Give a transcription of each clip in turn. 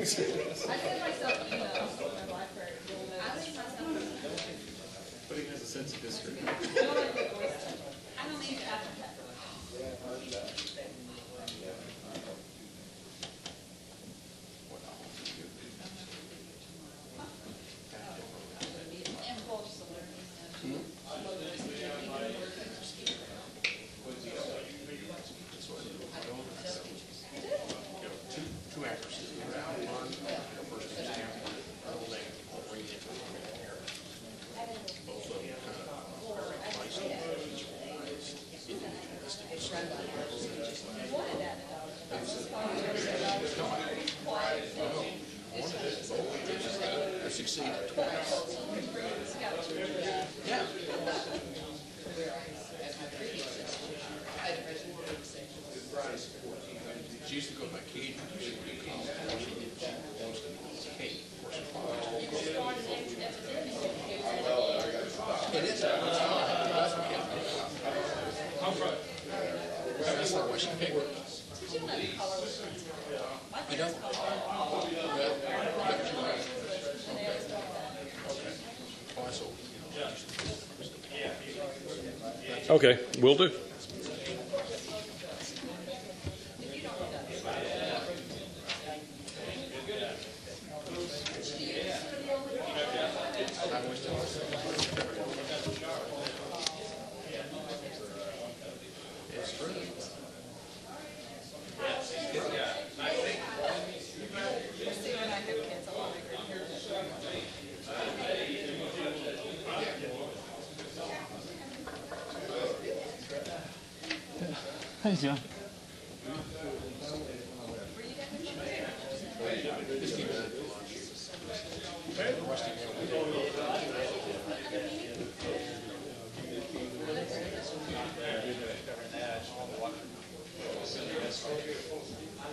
send myself emails to my library. But he has a sense of history. I don't need to have that. Two actresses. Both of them kind of nice I succeeded twice. Yeah. She used to go by Kate. She would do college. She wants to be Kate for surprise. It is. That's not what she picked. You don't? Okay, will do. Hey, John.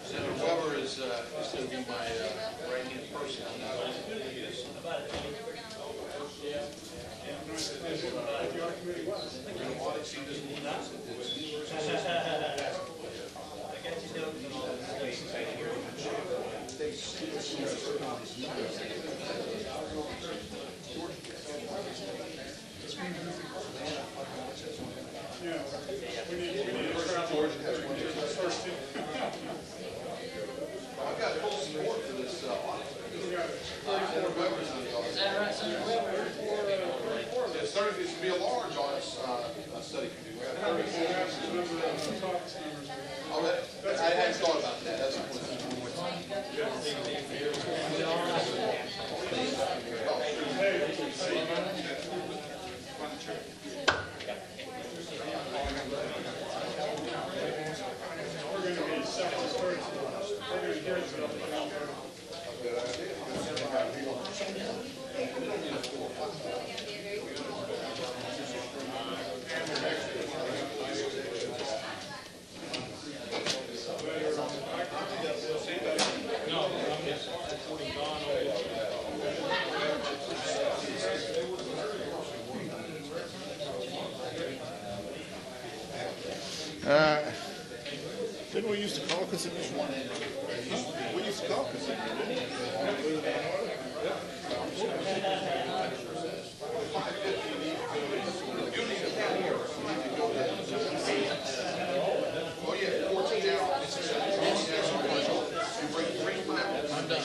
Senator Weber is going to be my right-hand person. I've got full support for this audit. Senator Weber's on the audit. Is that right, Senator Weber? It's 30, it should be a large audit study committee. Oh, I hadn't thought about that. That's a point. Didn't we used to call Kissimmee one? We used to call Kissimmee, didn't we? Oh, yeah, 14 hours. You bring 3 pounds. I'm done.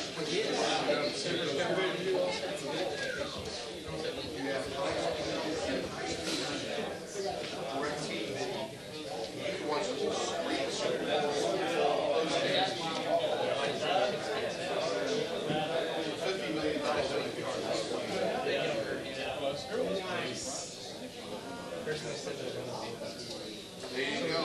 There you go.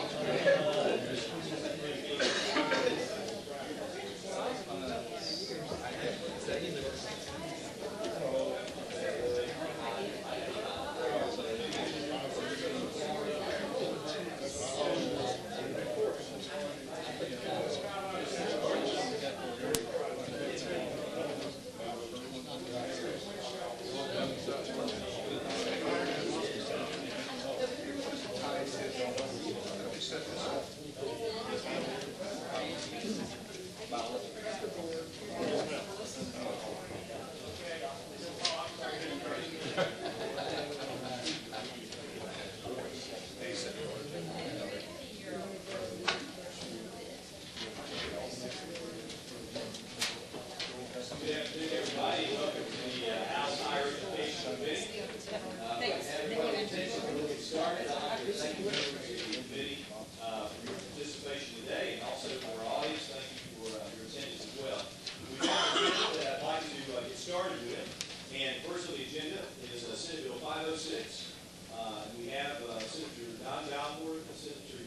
506. We have Senator Don Balfour, a senator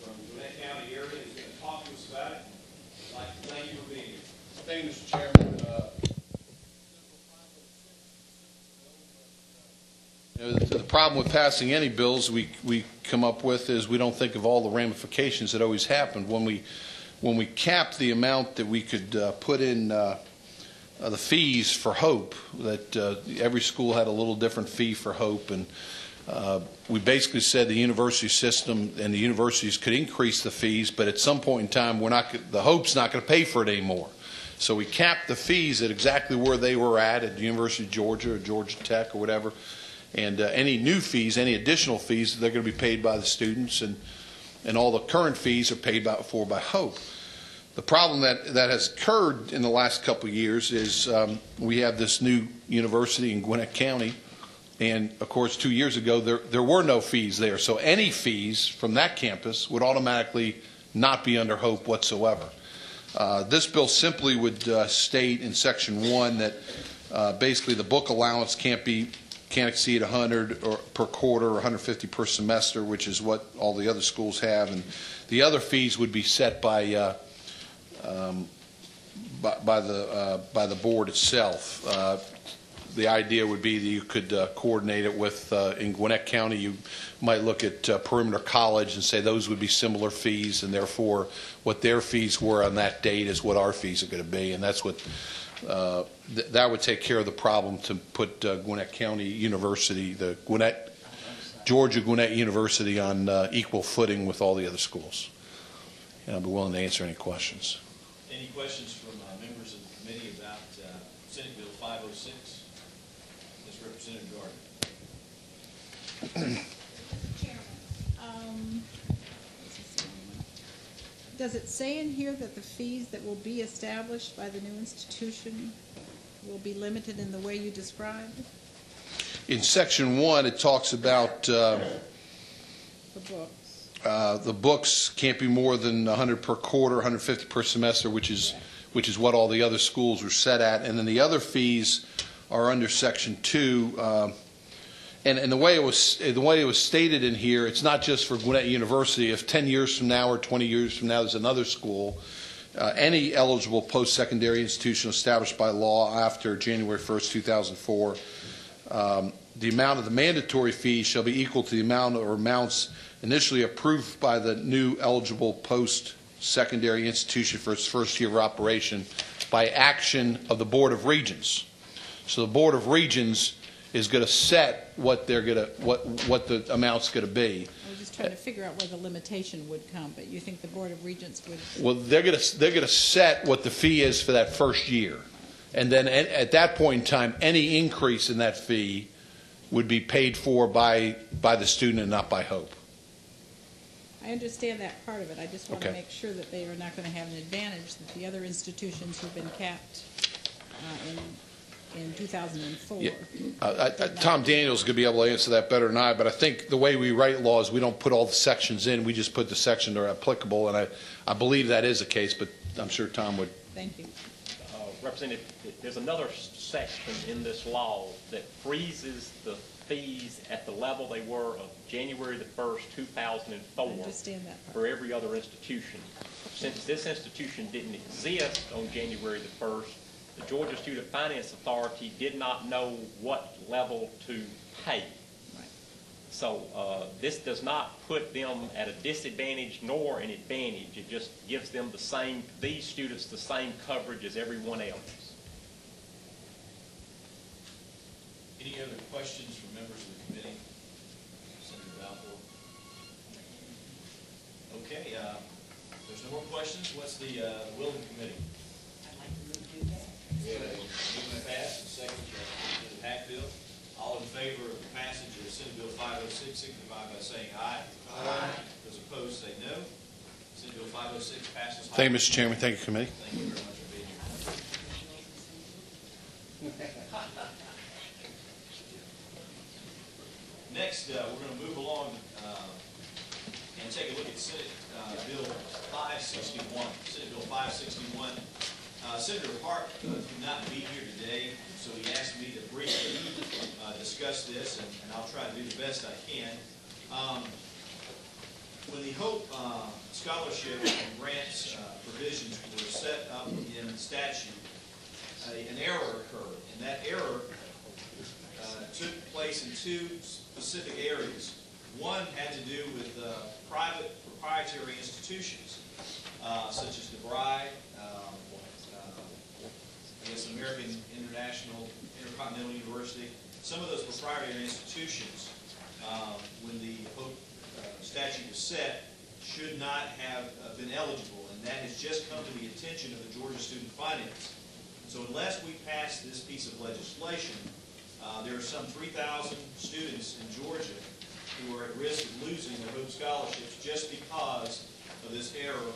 from Gwinnett County area, who's going to talk to us about it. I'd like to thank you for being here. Thank you, Mr. Chairman. The problem with passing any bills we come up with is we don't think of all the ramifications that always happened. When we capped the amount that we could put in the fees for Hope, that every school had a little different fee for Hope, and we basically said the university system and the universities could increase the fees, but at some point in time, the Hope's not going to pay for it anymore. So we capped the fees at exactly where they were at the University of Georgia or Georgia Tech or whatever. And any new fees, any additional fees, they're going to be paid by the students, and all the current fees are paid for by Hope. The problem that has occurred in the last couple of years is we have this new university in Gwinnett County, and of course 2 years ago there were no fees there. So any fees from that campus would automatically not be under Hope whatsoever. This bill simply would state in Section 1 that basically the book allowance can't exceed 100 per quarter or 150 per semester, which is what all the other schools have, and the other fees would be set by the board itself. The idea would be that you could coordinate it with, in Gwinnett County, you might look at Perimeter College and say those would be similar fees, and therefore what their fees were on that date is what our fees are going to be, and that's what that would take care of the problem to put Gwinnett County University, the Georgia Gwinnett University on equal footing with all the other schools. And I'll be willing to answer any questions. Any questions from members of the committee about Senate Bill 506? Ms. Representative Gardner. Chairman, does it say in here that the fees that will be established by the new institution will be limited in the way you described? In Section 1, it talks about The books. the books can't be more than 100 per quarter, 150 per semester, which is what all the other schools are set at. And then the other fees are under Section 2. And the way it was stated in here, it's not just for Gwinnett University. If 10 years from now or 20 years from now there's another school, any eligible post-secondary institution established by law after January 1st, 2004, the amount of the mandatory fee shall be equal to the amount or amounts initially approved by the new eligible post-secondary institution for its first year of operation by action of the Board of Regents. So the Board of Regents is going to set what they're going to what the amount's going to be. I was just trying to figure out where the limitation would come, but you think the Board of Regents would? Well, they're going to set what the fee is for that first year, and then at that point in time, any increase in that fee would be paid for by the student and not by Hope. I understand that part of it. I just want to Okay. make sure that they are not going to have an advantage that the other institutions who've been capped in 2004. Yeah. Tom Daniels is going to be able to answer that better than I, but I think the way we write laws, we don't put all the sections in. We just put the sections that are applicable, and I believe that is the case, but I'm sure Tom would. Thank you. Representative, there's another section in this law that freezes the fees at the level they were of January the 1st, 2004 I understand that part. for every other institution. Since this institution didn't exist on January the 1st, the Georgia Student Finance Authority did not know what level to pay. Right. So this does not put them at a disadvantage nor an advantage. It just gives them these students the same coverage as everyone else. Any other questions from members of the committee? Senator Balfour. Okay, if there's no more questions, what's the will of the committee? Moving passed, and second, Representative Hackfield. All in favor of the passage of Senate Bill 506, signify by saying aye. Aye. Those opposed, say no. Senate Bill 506 passes. Thank you, Mr. Chairman. Thank you, committee. Thank you very much for being here. Next, we're going to move along and take a look at Senate Bill 561. Senate Bill 561. Senator Hart could not be here today, so he asked me to briefly discuss discuss this, and I'll try to do the best I can. When the HOPE scholarship and grants provisions were set up in statute, an error occurred, and that error took place in two specific areas. One had to do with private proprietary institutions, such as DeVry, American Intercontinental University. Some of those proprietary institutions, when the HOPE statute was set, should not have been eligible, and that has just come to the attention of the Georgia Student Finance. So unless we pass this piece of legislation, there are some 3,000 students in Georgia who are at risk of losing their HOPE scholarships just because of this error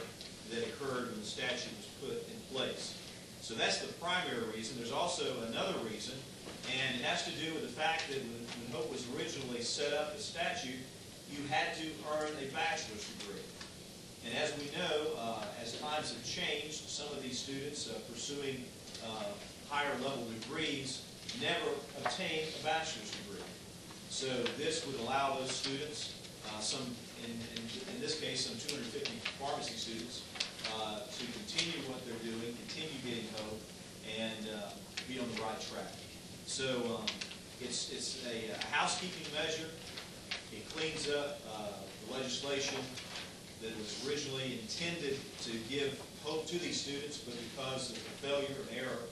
that occurred when the statute was put in place. So that's the primary reason. There's also another reason, and it has to do with the fact that when HOPE was originally set up as statute, you had to earn a bachelor's degree. And as we know, as times have changed, some of these students pursuing higher level degrees never obtain a bachelor's degree. So this would allow those students, in this case, some 250 pharmacy students, to continue what they're doing, continue getting HOPE, and be on the right track. So it's a housekeeping measure. It cleans up the legislation that was originally intended to give hope to these students, but because of the failure and error,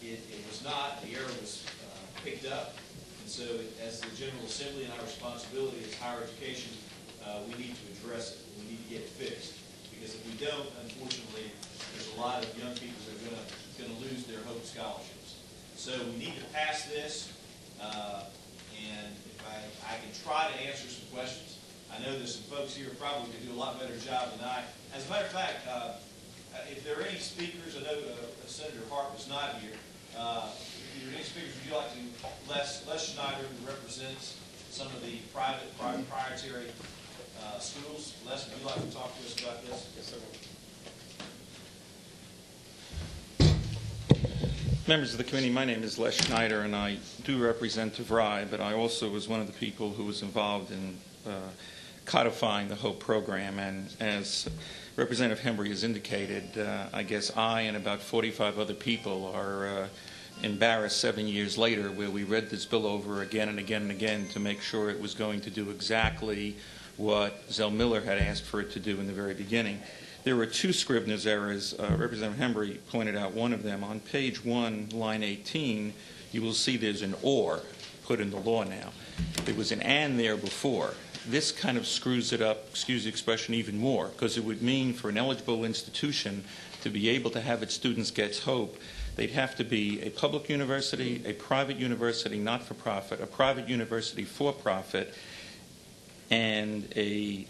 it was not. The error was picked up. And so as the General Assembly and our responsibility as higher education, we need to address it. We need to get it fixed. Because if we don't, unfortunately, there's a lot of young people that are going to lose their HOPE scholarships. So we need to pass this, and if I can try to answer some questions. I know there's some folks here who probably could do a lot better job than I. As a matter of fact, if there are any speakers, I know Senator Hart was not here. If there are any speakers, would you like to, Les Schneider, who represents some of the private proprietary schools. Les, would you like to talk to us about this? Yes, sir. Members of the committee, my name is Les Schneider, and I do represent DeVry, but I also was one of the people who was involved in codifying the HOPE program. And as Representative Hembry has indicated, I guess I and about 45 other people are embarrassed 7 years later, where we read this bill over again and again and again to make sure it was going to do exactly what Zell Miller had asked for it to do in the very beginning. There were two Scribner's errors. Representative Hembry pointed out one of them. On page 1, line 18, you will see there's an or put in the law now. There was an and there before. This kind of screws it up, excuse the expression, even more, because it would mean for an eligible institution to be able to have its students get HOPE, they'd have to be a public university, a private university, not-for-profit, a private university for-profit, and a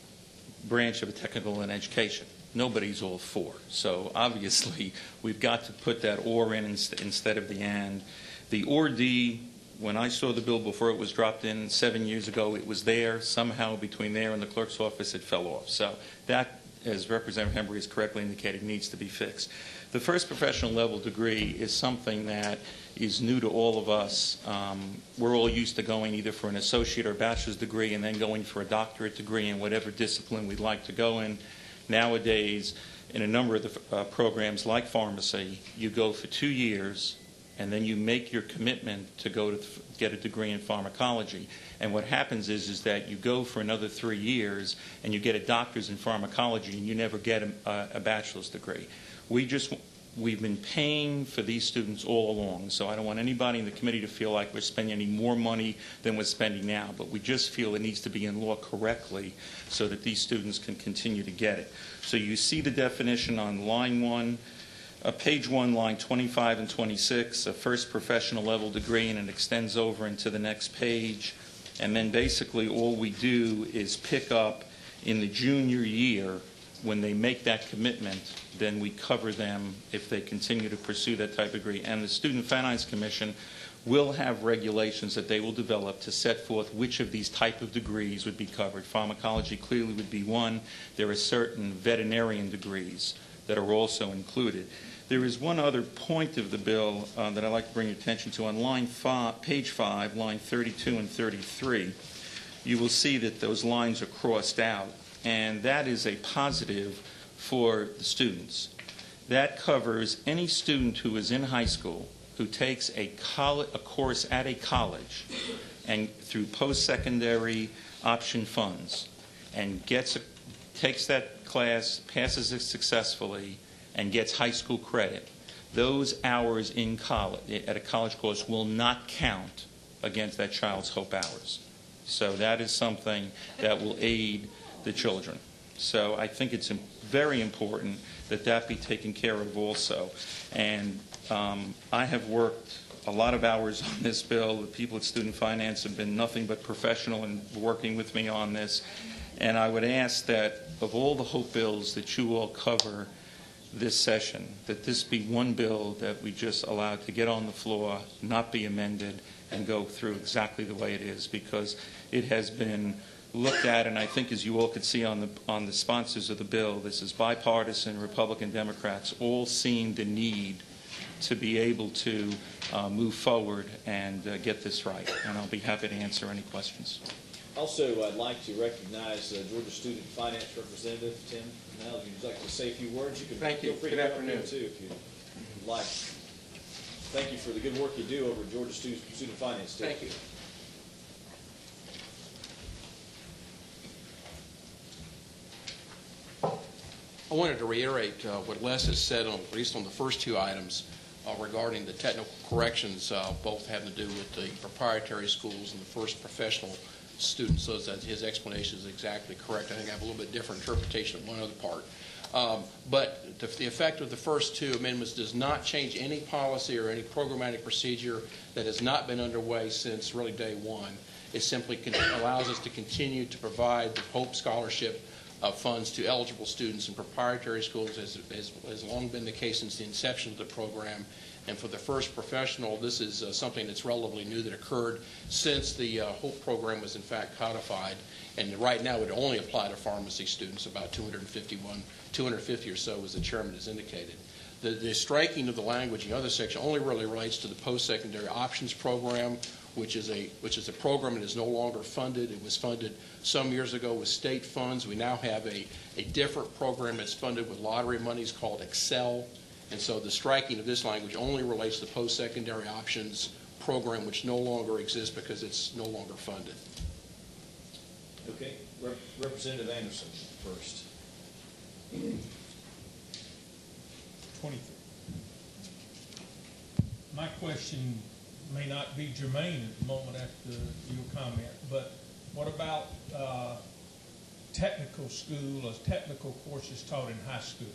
branch of a technical and education. Nobody's all for. So obviously, we've got to put that or in instead of the and. The or-D, when I saw the bill before it was dropped in 7 years ago, it was there. Somehow between there and the clerk's office, it fell off. So that, as Representative Hembry has correctly indicated, needs to be fixed. The first professional level degree is something that is new to all of us. We're all used to going either for an associate or bachelor's degree and then going for a doctorate degree in whatever discipline we'd like to go in. Nowadays, in a number of the programs like pharmacy, you go for 2 years and then you make your commitment to go to get a degree in pharmacology. And what happens is that you go for another 3 years and you get a doctor's in pharmacology and you never get a bachelor's degree. We've been paying for these students all along, so I don't want anybody in the committee to feel like we're spending any more money than we're spending now, but we just feel it needs to be in law correctly so that these students can continue to get it. So you see the definition on line 1, page 1, line 25 and 26, a first professional level degree, and it extends over into the next page. And then basically all we do is pick up in the junior year. When they make that commitment, then we cover them if they continue to pursue that type of degree. And the Student Finance Commission will have regulations that they will develop to set forth which of these type of degrees would be covered. Pharmacology clearly would be one. There are certain veterinarian degrees that are also included. There is one other point of the bill that I'd like to bring your attention to. On page 5, line 32 and 33, you will see that those lines are crossed out, and that is a positive for the students. That covers any student who is in high school who takes a course at a college and through post-secondary option funds and takes that class, passes it successfully, and gets high school credit. Those hours in college, at a college course, will not count against that child's Hope hours. So that is something that will aid the children. So I think it's very important that that be taken care of also. And I have worked a lot of hours on this bill. The people at Student Finance have been nothing but professional in working with me on this. And I would ask that of all the Hope bills that you all cover this session, that this be one bill that we just allow to get on the floor, not be amended, and go through exactly the way it is, because it has been looked at, and I think as you all could see on the sponsors of the bill, this is bipartisan, Republican, Democrats, all seeing the need to be able to move forward and get this right. And I'll be happy to answer any questions. Also, I'd like to recognize Georgia Student Finance Representative Tim. Now, if you'd like to say a few words, you can Thank you. feel free Good to come afternoon. up here too if you'd like. Thank you for the good work you do over at Georgia Student Finance too. Thank you. I wanted to reiterate what Les has said, at least on the first two items regarding the technical corrections, both having to do with the proprietary schools and the first professional students, so that his explanation is exactly correct. I think I have a little bit different interpretation of one other part. But the effect of the first two amendments does not change any policy or any programmatic procedure that has not been underway since really day one. It simply allows us to continue to provide the Hope Scholarship funds to eligible students in proprietary schools, as has long been the case since the inception of the program. And for the first professional, this is something that's relatively new that occurred since the Hope program was in fact codified. And right now it would only apply to pharmacy students, about 250 or so, as the chairman has indicated. The striking of the language in the other section only really relates to the post-secondary options program, which is a program that is no longer funded. It was funded some years ago with state funds. We now have a different program that's funded with lottery monies called Excel. And so the striking of this language only relates to the post-secondary options program, which no longer exists because it's no longer funded. Okay. Representative Anderson first. 23. My question may not be germane at the moment after your comment, but what about technical school or technical courses taught in high school?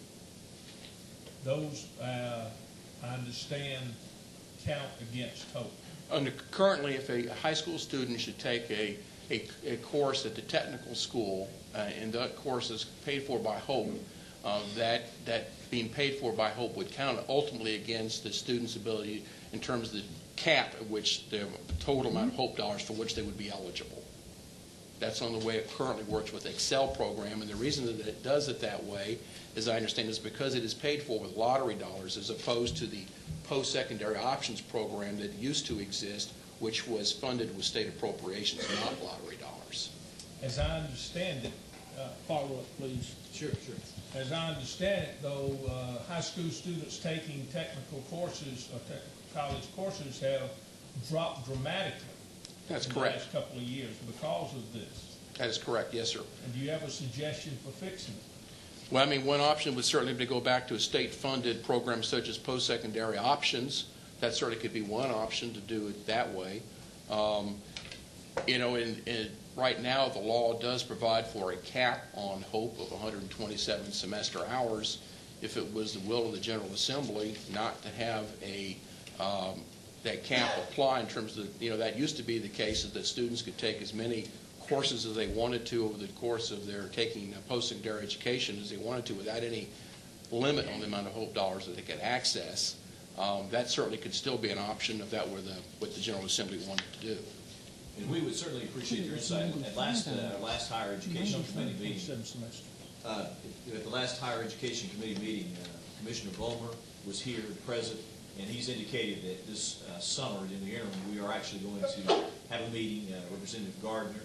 Those, I understand, count against Hope. Currently, if a high school student should take a course at the technical school, and that course is paid for by Hope, that being paid for by Hope would count ultimately against the student's ability in terms of the cap at which the total amount of Hope dollars for which they would be eligible. That's on the way it currently works with the Excel program, and the reason that it does it that way, as I understand, is because it is paid for with lottery dollars as opposed to the post-secondary options program that used to exist, which was funded with state appropriations, not lottery dollars. As I understand it, follow up, please. Sure. As I understand it, though, high school students taking technical courses or college courses have dropped dramatically. That's in correct. the last couple of years because of this. That is correct, yes, sir. And do you have a suggestion for fixing it? Well, I mean, one option would certainly be to go back to a state-funded program such as post-secondary options. That certainly could be one option to do it that way. Right now, the law does provide for a cap on Hope of 127 semester hours. If it was the will of the General Assembly not to have that cap apply in terms of, that used to be the case, is that students could take as many courses as they wanted to over the course of their taking post-secondary education as they wanted to without any limit on the amount of Hope dollars that they could access. That certainly could still be an option if that were what the General Assembly wanted to do. And we would certainly appreciate your insight. At last higher education committee meeting, at the last higher education committee meeting, Commissioner Vollmer was here and present, and he's indicated that this summer, in the interim, we are actually going to have a meeting, Representative Gardner,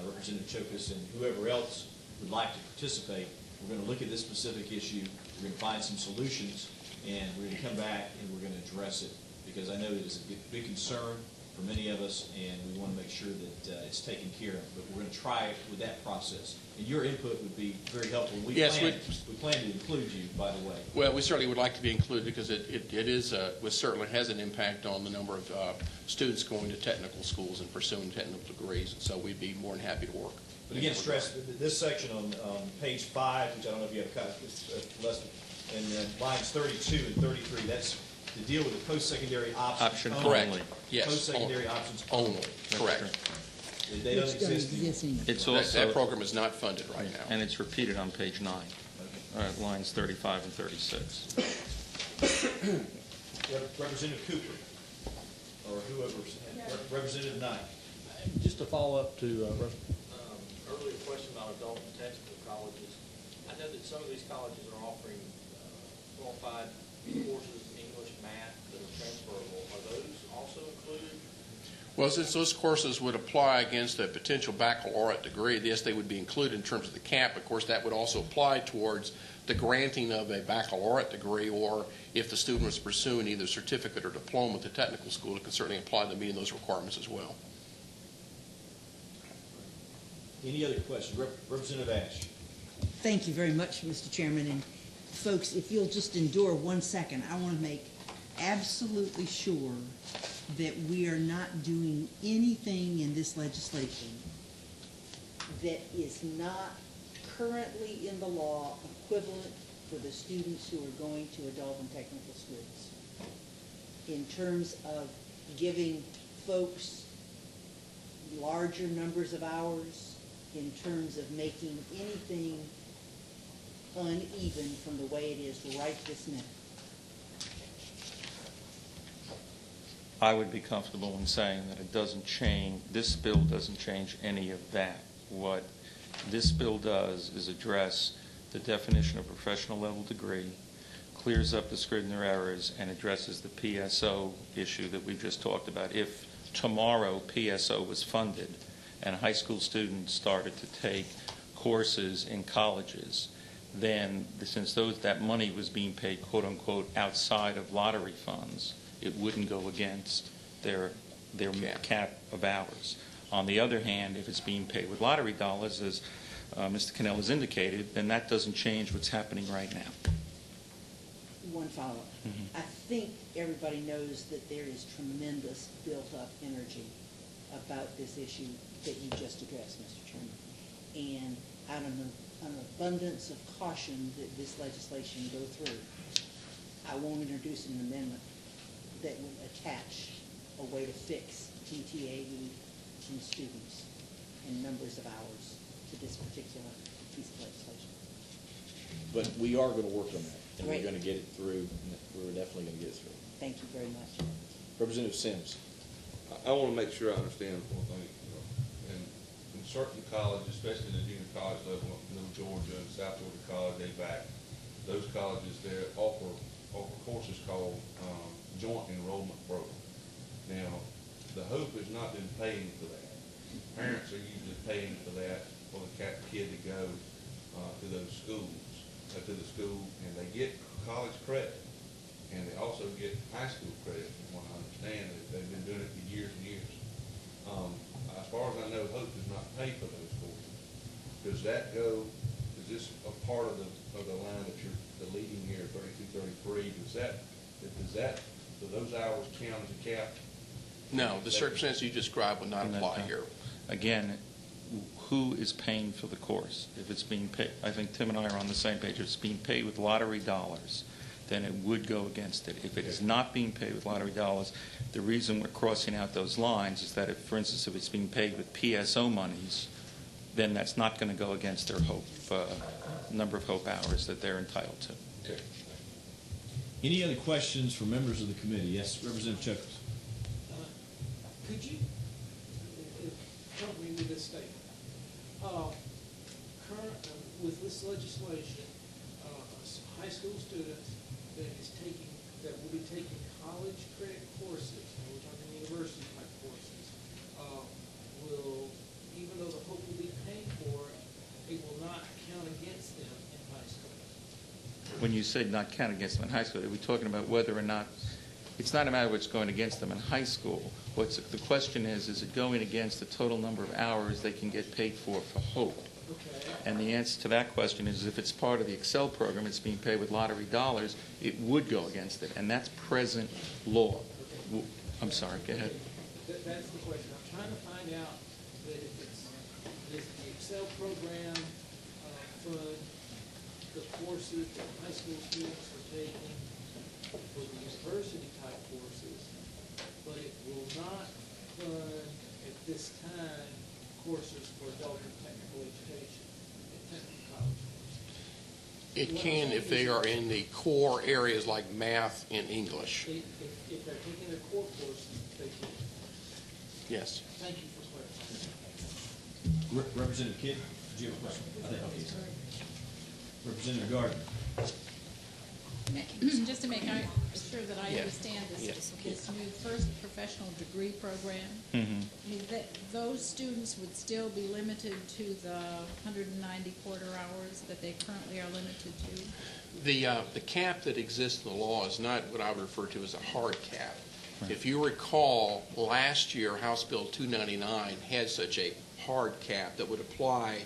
Representative Chokas, and whoever else would like to participate. We're going to look at this specific issue, we're going to find some solutions, and we're going to come back and we're going to address it, because I know it is a big concern for many of us, and we want to make sure that it's taken care of. But we're going to try it with that process. And your input would be very helpful. We plan to include you, by the way. Well, we certainly would like to be included because it certainly has an impact on the number of students going to technical schools and pursuing technical degrees. And so we'd be more than happy to work. But again, stress this section on page 5, which I don't know if you have a copy, and then lines 32 and 33. That's to deal with the post-secondary options. Correct. Yes. Post-secondary options only. Correct. They don't exist anymore. It's also, that program is not funded right now. and it's repeated on page 9, lines 35 and 36. Representative Cooper, or whoever, Representative Knight. Just to follow up to earlier question about adult and technical colleges, I know that some of these colleges are offering qualified courses, English, math, that are transferable. Are those also included? Well, since those courses would apply against a potential baccalaureate degree, yes, they would be included in terms of the cap. Of course, that would also apply towards the granting of a baccalaureate degree, or if the student was pursuing either certificate or diploma at the technical school, it can certainly apply to meeting those requirements as well. Any other questions? Representative Ash. Thank you very much, Mr. Chairman. And folks, if you'll just endure 1 second, I want to make absolutely sure that we are not doing anything in this legislation that is not currently in the law equivalent for the students who are going to adult and technical schools, in terms of giving folks larger numbers of hours, in terms of making anything uneven from the way it is right this minute. I would be comfortable in saying that it doesn't change, this bill doesn't change any of that. What this bill does is address the definition of professional level degree, clears up the Scrivener errors, and addresses the PSO issue that we just talked about. If tomorrow PSO was funded and high school students started to take courses in colleges, then since that money was being paid, quote unquote, outside of lottery funds, it wouldn't go against their cap of hours. On the other hand, if it's being paid with lottery dollars, as Mr. Cannell has indicated, then that doesn't change what's happening right now. One follow-up. Mm-hmm. I think everybody knows that there is tremendous built-up energy about this issue that you just addressed, Mr. Chairman. And out of an abundance of caution that this legislation go through, I won't introduce an amendment that would attach a way to fix GTAE from students and numbers of hours to this particular piece of legislation. but we are going to work on that, and Great. we're going to get it through. We're definitely going to get it through. Thank you very much. Representative Sims. I want to make sure I understand one thing. In certain colleges, especially in the junior college level, Middle Georgia and South Georgia College, ABAC, those colleges there offer courses called joint enrollment program. Now, the hope has not been paying for that. Parents are usually paying for that for the kid to go to those schools, to the school, and they get college credit, and they also get high school credit, from what I understand. They've been doing it for years and years. As far as I know, Hope does not pay for those courses. Does that go? Is this a part of the line that you're deleting here, 3233? Do those hours count as a cap? No, the circumstance you described would not apply here. Again, who is paying for the course? If it's being paid, I think Tim and I are on the same page. If it's being paid with lottery dollars, then it would go against it. If it is not being paid with lottery dollars, the reason we're crossing out those lines is that if, for instance, if it's being paid with PSO monies, then that's not going to go against their Hope number of Hope hours that they're entitled to. Okay. Any other questions from members of the committee? Yes, Representative Chuckles. Could you help me with this statement? With this legislation, a high school student that is taking that will be taking college credit courses, and we're talking university type courses, will, even though the Hope will be paid for, it will not count against them in high school. When you say not count against them in high school, are we talking about whether or not, it's not a matter of what's going against them in high school. The question is it going against the total number of hours they can get paid for Hope? Okay. And the answer to that question is if it's part of the Excel program, it's being paid with lottery dollars, it would go against it, and that's present law. I'm sorry, go ahead. That's the question. I'm trying to find out that if it's, does the Excel program fund the courses that high school students are taking for the university type courses, but it will not fund at this time courses for adult and technical education and technical college courses. It can if they are in the core areas like math and English. If they're taking their core courses, they can. Yes. Thank you for clarifying. Representative Kidd, did you have a question? Representative Gardner. Just to make sure that I understand this new first professional degree program, is that those students would still be limited to the 190 quarter hours that they currently are limited to? The cap that exists in the law is not what I would refer to as a hard cap. Right. If you recall, last year House Bill 299 had such a hard cap that would apply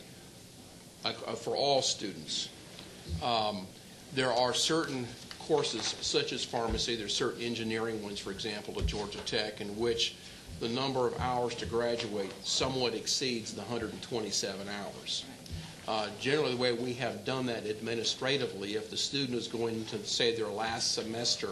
for all students. There are certain courses, such as pharmacy, there's certain engineering ones, for example, at Georgia Tech, in which the number of hours to graduate somewhat exceeds the 127 hours. Generally, the way we have done that administratively, if the student is going to, say, their last semester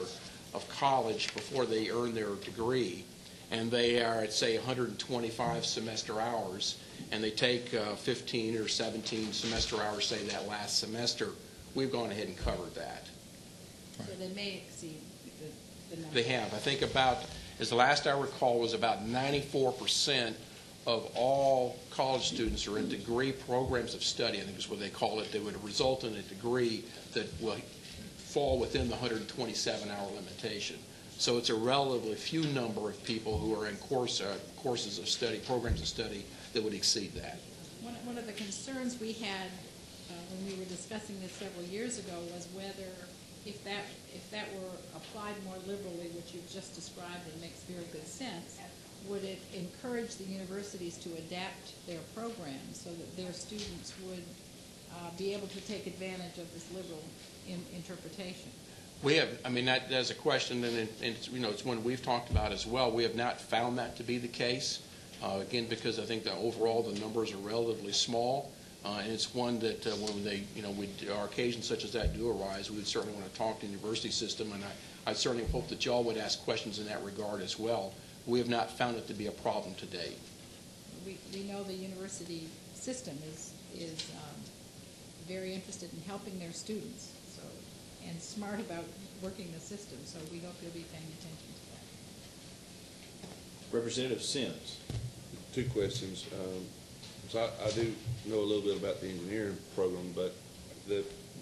of college before they earn their degree, and they are at, say, 125 semester hours, and they take 15 or 17 semester hours, say, that last semester, we've gone ahead and covered that. So they may exceed the number. They have. I think about, as the last I recall, was about 94% of all college students are in degree programs of study, I think is what they call it, that would result in a degree that will fall within the 127-hour limitation. So it's a relatively few number of people who are in courses of study, programs of study, that would exceed that. One of the concerns we had when we were discussing this several years ago was whether, if that were applied more liberally, which you've just described and makes very good sense, would it encourage the universities to adapt their programs so that their students would be able to take advantage of this liberal interpretation? We have, I mean, that's a question, and it's, you know, it's one we've talked about as well. We have not found that to be the case, again, because I think that overall the numbers are relatively small, and it's one that when they, you know, our occasions such as that do arise, we would certainly want to talk to the university system, and I certainly hope that y'all would ask questions in that regard as well. We have not found it to be a problem to date. We know the university system is very interested in helping their students, and smart about working the system, so we hope you'll be paying attention to that. Representative Sims. Two questions. So I do know a little bit about the engineering program, but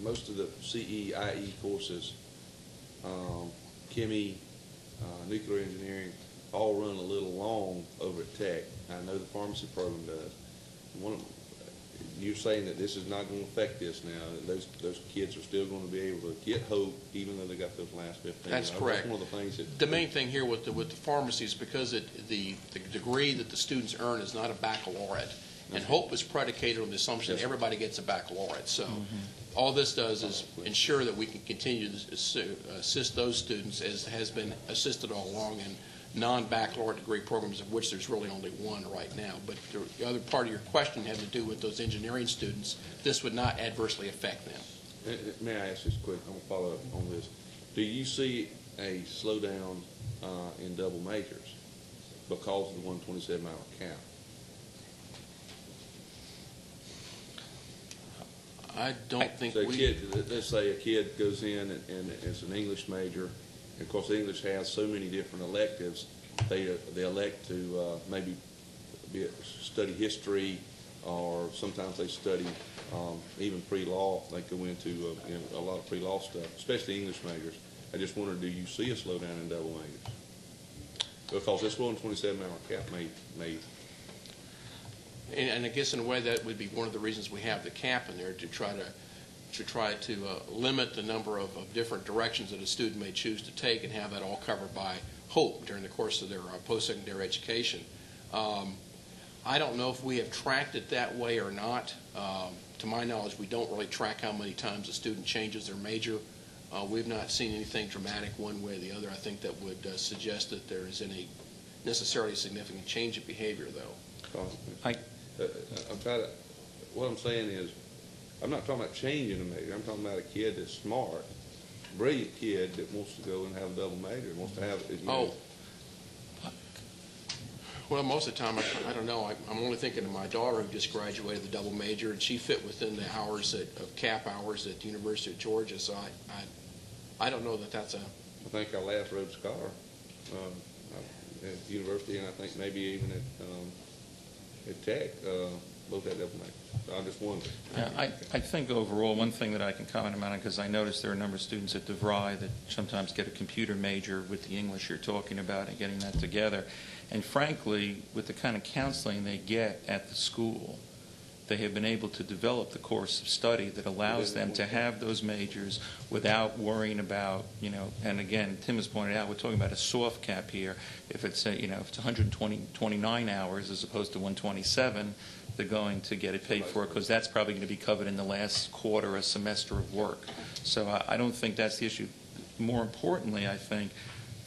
most of the CE, IE courses, Chemie, nuclear engineering, all run a little long over at Tech. I know the pharmacy program does. You're saying that this is not going to affect this now. Those kids are still going to be able to get Hope, even though they got those last 15. That's correct. That's one of the things that the main thing here with the pharmacy is because the degree that the students earn is not a baccalaureate, and Hope is predicated on the assumption that everybody gets a baccalaureate. So all this does is ensure that we can continue to assist those students as has been assisted all along in non-baccalaureate degree programs, of which there's really only one right now. But the other part of your question had to do with those engineering students. This would not adversely affect them. May I ask this quick? I'm going to follow up on this. Do you see a slowdown in double majors because of the 127-hour cap? I don't think so let's say a kid goes in and it's an English major. Of course, English has so many different electives. They elect to maybe study history, or sometimes they study even pre-law. They go into a lot of pre-law stuff, especially English majors. I just wondered, do you see a slowdown in double majors? Because this 127-hour cap may And I guess in a way that would be one of the reasons we have the cap in there, to try to limit the number of different directions that a student may choose to take and have that all covered by HOPE during the course of their post-secondary education. I don't know if we have tracked it that way or not. To my knowledge, we don't really track how many times a student changes their major. We've not seen anything dramatic one way or the other, I think, that would suggest that there is any necessarily significant change in behavior, though. What I'm saying is, I'm not talking about changing a major. I'm talking about a kid that's smart, brilliant kid that wants to go and have a double major, wants to have. Well, most of the time, I don't know. I'm only thinking of my daughter who just graduated the double major, and she fit within the hours of cap hours at the University of Georgia. So I don't know that that's a. I think our last Rhodes Scholar at the university, and I think maybe even at Tech, both had double majors. So I'm just wondering. I think overall, one thing that I can comment on, because I noticed there are a number of students at DeVry that sometimes get a computer major with the English you're talking about and getting that together. And frankly, with the kind of counseling they get at the school, they have been able to develop the course of study that allows them to have those majors without worrying about, and again, Tim has pointed out, we're talking about a soft cap here. If it's, if it's 129 hours as opposed to 127, they're going to get it paid for because that's probably going to be covered in the last quarter or semester of work. So I don't think that's the issue. More importantly, I think,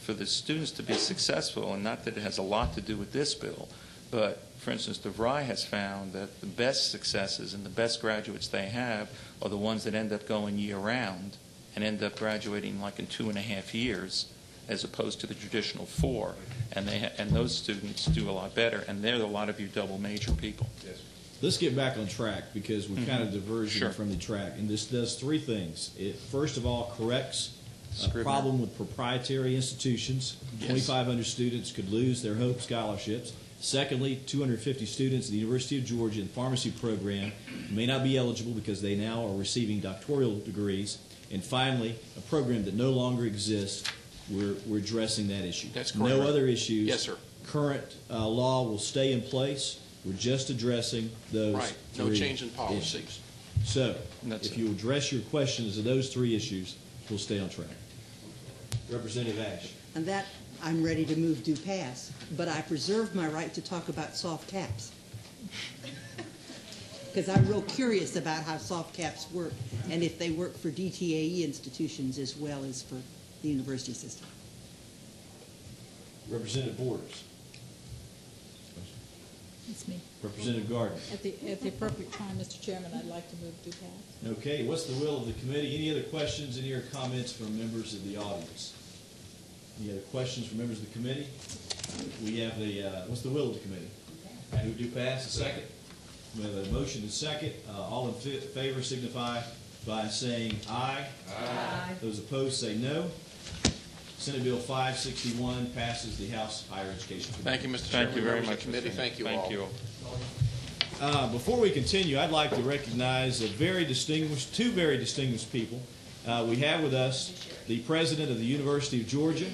for the students to be successful, and not that it has a lot to do with this bill, but for instance, DeVry has found that the best successes and the best graduates they have are the ones that end up going year-round and end up graduating like in 2.5 years as opposed to the traditional 4. And those students do a lot better, and they're a lot of your double major people. Yes. Let's get back on track because we're kind of diverging from the track. And this does 3 things. It, first of all, corrects a problem with proprietary institutions. 2,500 students could lose their HOPE scholarships. Secondly, 250 students at the University of Georgia in the pharmacy program may not be eligible because they now are receiving doctoral degrees. And finally, a program that no longer exists, we're addressing that issue. That's correct. No other issues. Yes, sir. Current law will stay in place. We're just addressing those right. No change in policies. Issues. So, if you address your questions of those 3 issues, we'll stay on track. Representative Ash. And that I'm ready to move do pass, but I preserve my right to talk about soft caps. Because I'm real curious about how soft caps work and if they work for DTAE institutions as well as for the university system. Representative Borders. It's me. Representative Gardner. At the appropriate time, Mr. Chairman, I'd like to move do pass. Okay, what's the will of the committee? Any other questions, any other comments from members of the audience? Any other questions from members of the committee? We have what's the will of the committee? Move do pass, a second. We have a motion and second. All in favor signify by saying aye. Aye. Those opposed say no. Senate Bill 561 passes the House Higher Education Committee. Thank you, Mr. Chairman. Thank you very much, Committee. Thank you all. Thank you all. Before we continue, I'd like to recognize two very distinguished people. We have with us the president of the University of Georgia,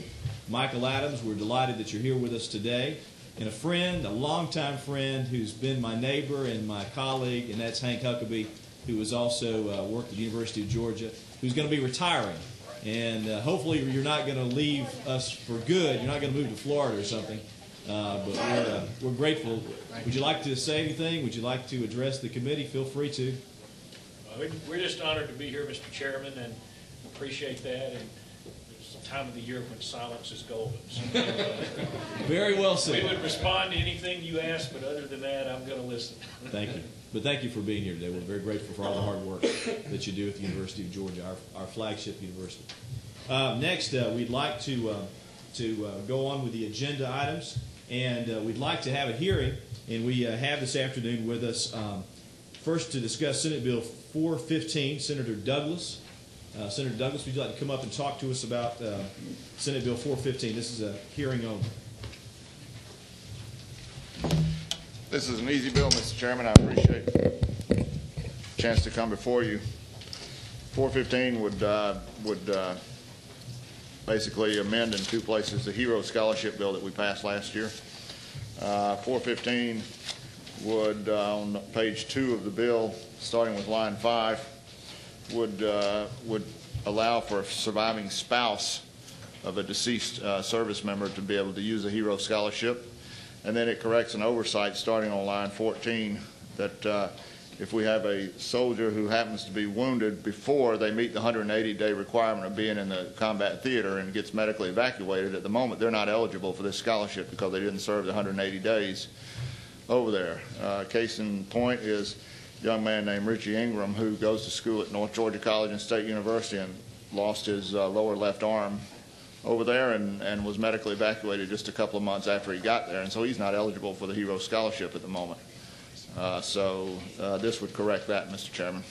Michael Adams. We're delighted that you're here with us today. And a friend, a longtime friend, who's been my neighbor and my colleague, and that's Hank Huckabee, who has also worked at the University of Georgia, who's going to be retiring. And hopefully you're not going to leave us for good. You're not going to move to Florida or something. But we're grateful. Would you like to say anything? Would you like to address the committee? Feel free to. We're just honored to be here, Mr. Chairman, and appreciate that. And it's the time of the year when silence is golden. So, very well said. We would respond to anything you ask, but other than that, I'm going to listen. Thank you. But thank you for being here today. We're very grateful for all the hard work that you do at the University of Georgia, our flagship university. Next, we'd like to go on with the agenda items, and we'd like to have a hearing, and we have this afternoon with us first to discuss Senate Bill 415, Senator Douglas. Senator Douglas, would you like to come up and talk to us about Senate Bill 415? This is a hearing only. This is an easy bill, Mr. Chairman. I appreciate the chance to come before you. 415 would basically amend in two places the Hero Scholarship bill that we passed last year. 415 would, on page 2 of the bill, starting with line 5, would allow for a surviving spouse of a deceased service member to be able to use a Hero Scholarship. And then it corrects an oversight starting on line 14 that if we have a soldier who happens to be wounded before they meet the 180-day requirement of being in the combat theater and gets medically evacuated, at the moment they're not eligible for this scholarship because they didn't serve the 180 days over there. Case in point is a young man named Richie Ingram who goes to school at North Georgia College and State University and lost his lower left arm over there and was medically evacuated just a couple of months after he got there, and so he's not eligible for the Hero Scholarship at the moment. So this would correct that, Mr. Chairman.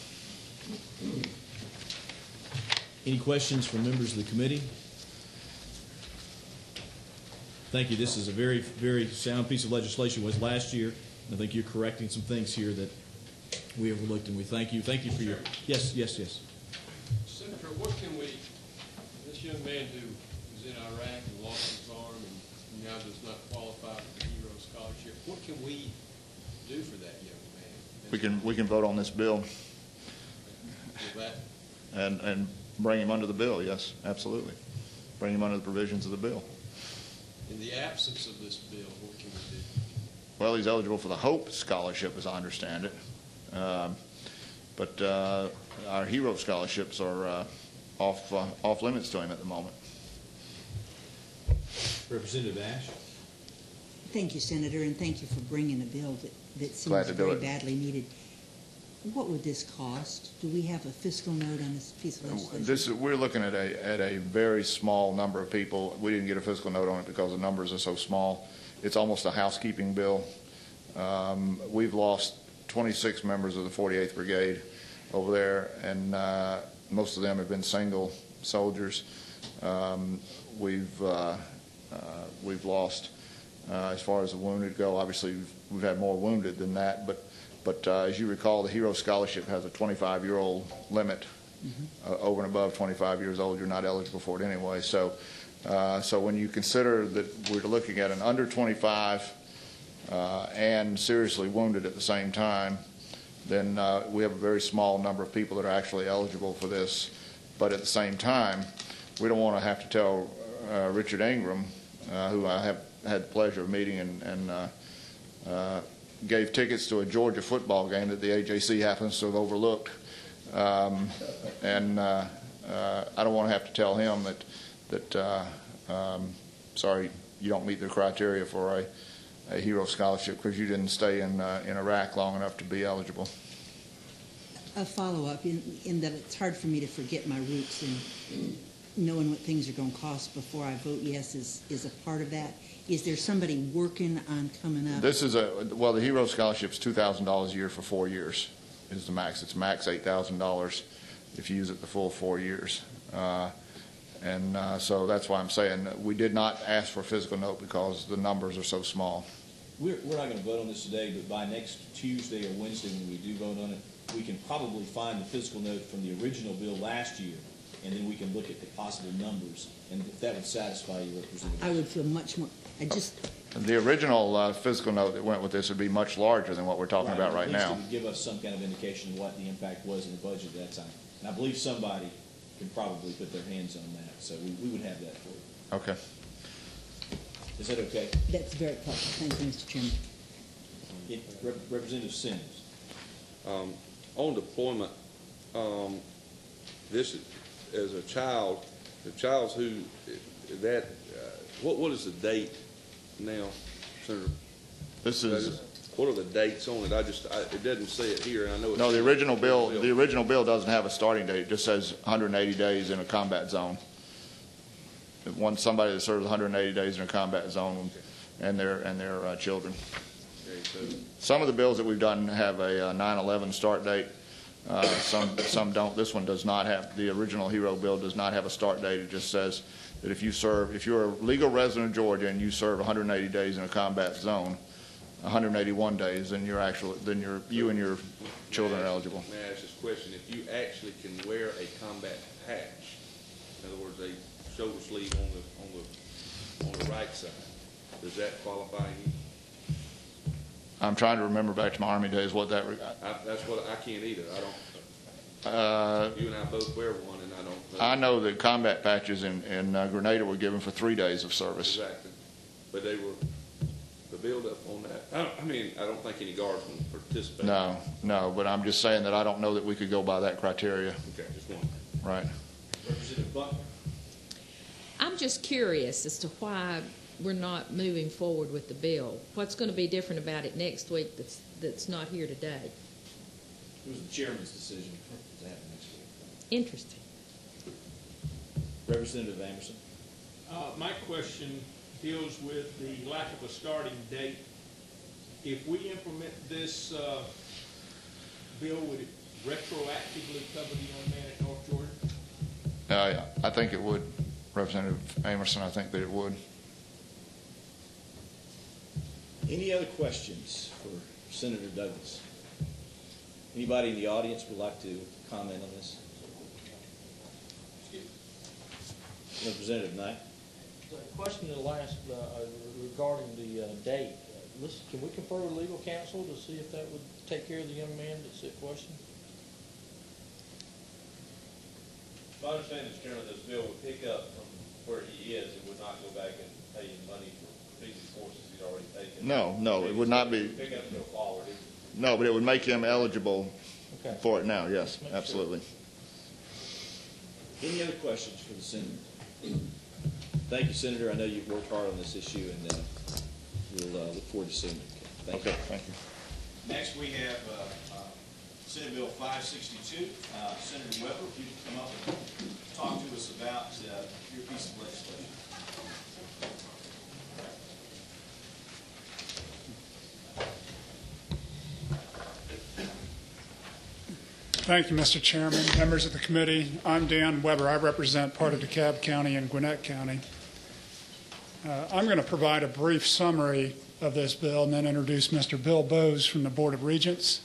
Any questions from members of the committee? Thank you. This is a very, very sound piece of legislation. It was last year. I think you're correcting some things here that we overlooked, and we thank you. Thank you for your... Yes. Senator, what can we... This young man who was in Iraq and lost his arm and now does not qualify for the Hero Scholarship, what can we do for that young man? We can vote on this bill Will that and bring him under the bill. Yes, absolutely. Bring him under the provisions of the bill. in the absence of this bill, what can we do? Well, he's eligible for the Hope Scholarship, as I understand it. But our Hero Scholarships are off limits to him at the moment. Representative Ash. Thank you, Senator, and thank you for bringing a bill that Glad seems to do very it. badly needed. What would this cost? Do we have a fiscal note on this piece of legislation? We're looking at a very small number of people. We didn't get a fiscal note on it because the numbers are so small. It's almost a housekeeping bill. We've lost 26 members of the 48th Brigade over there, and most of them have been single soldiers. We've lost, as far as the wounded go, obviously we've had more wounded than that, but as you recall, the Hero Scholarship has a 25-year-old limit. Over and above 25 years old, you're not eligible for it anyway. So when you consider that we're looking at an under 25 and seriously wounded at the same time, then we have a very small number of people that are actually eligible for this. But at the same time, we don't want to have to tell Richard Ingram, who I have had the pleasure of meeting and gave tickets to a Georgia football game that the AJC happens to have overlooked. I don't want to have to tell him that sorry, you don't meet the criteria for a Hero Scholarship because you didn't stay in Iraq long enough to be eligible. A follow-up in that it's hard for me to forget my roots, and knowing what things are going to cost before I vote yes is a part of that. Is there somebody working on coming up? This is the Hero Scholarship is $2,000 a year for 4 years is the max. It's max $8,000 if you use it the full 4 years. So that's why I'm saying that we did not ask for a physical note because the numbers are so small. We're not going to vote on this today, but by next Tuesday or Wednesday when we do vote on it, we can probably find the physical note from the original bill last year, and then we can look at the possible numbers, and if that would satisfy you, Representative. I would feel much more, The original physical note that went with this would be much larger than what we're talking about right now. At least it would give us some kind of indication of what the impact was in the budget at that time. And I believe somebody can probably put their hands on that, so we would have that for you. Okay. Is that okay? that's very helpful. Thank you, Mr. Chairman. Representative Sims. On deployment, this as a child, the child's who that what is the date now, Senator? This is. What are the dates on it? It doesn't say it here, and I know it's No, the original bill. The original bill doesn't have a starting date. It just says 180 days in a combat zone. Somebody that serves 180 days in a combat zone, and their children. Okay, so Some of the bills that we've done have a 9/11 start date. Some don't. This one does not have. The original Hero bill does not have a start date. It just says that if you're a legal resident of Georgia and you serve 180 days in a combat zone, 181 days, then you and your children are eligible. May I ask this question? If you actually can wear a combat patch, in other words, a shoulder sleeve on the right side. Does that qualify you? I'm trying to remember back to my Army days what that. That's what I can't either. I don't. You and I both wear one, and I don't know. I know that combat patches in Grenada were given for 3 days of service. Exactly. But they were, the build-up on that, I don't think any guardsmen participate. No, but I'm just saying that I don't know that we could go by that criteria. Okay, just one. Right. Representative Buckner. I'm just curious as to why we're not moving forward with the bill. What's going to be different about it next week that's not here today? It was the chairman's decision to happen next week. Interesting. Representative Anderson. My question deals with the lack of a starting date. If we implement this bill, would it retroactively cover the young man at North Jordan? I think it would, Representative Amerson. I think that it would. Any other questions for Senator Douglas? Anybody in the audience would like to comment on this? Representative Knight. The question to the last regarding the date. Listen, can we confer with legal counsel to see if that would take care of the young man that's at question? If I understand this, Chairman, this bill would pick up from where he is. It would not go back and pay him money for previous courses he'd already taken. No, it would not be. Pick up and go forward. No, but it would make him eligible for it now. Yes, absolutely. Any other questions for the Senator? Thank you, Senator. I know you've worked hard on this issue, and we'll look forward to seeing it. Thank you. Thank you. Next, we have Senate Bill 562. Senator Weber, if you could come up and talk to us about your piece of legislation. Thank you, Mr. Chairman, members of the committee. I'm Dan Weber. I represent part of DeKalb County and Gwinnett County. I'm going to provide a brief summary of this bill and then introduce Mr. Bill Bowes from the Board of Regents.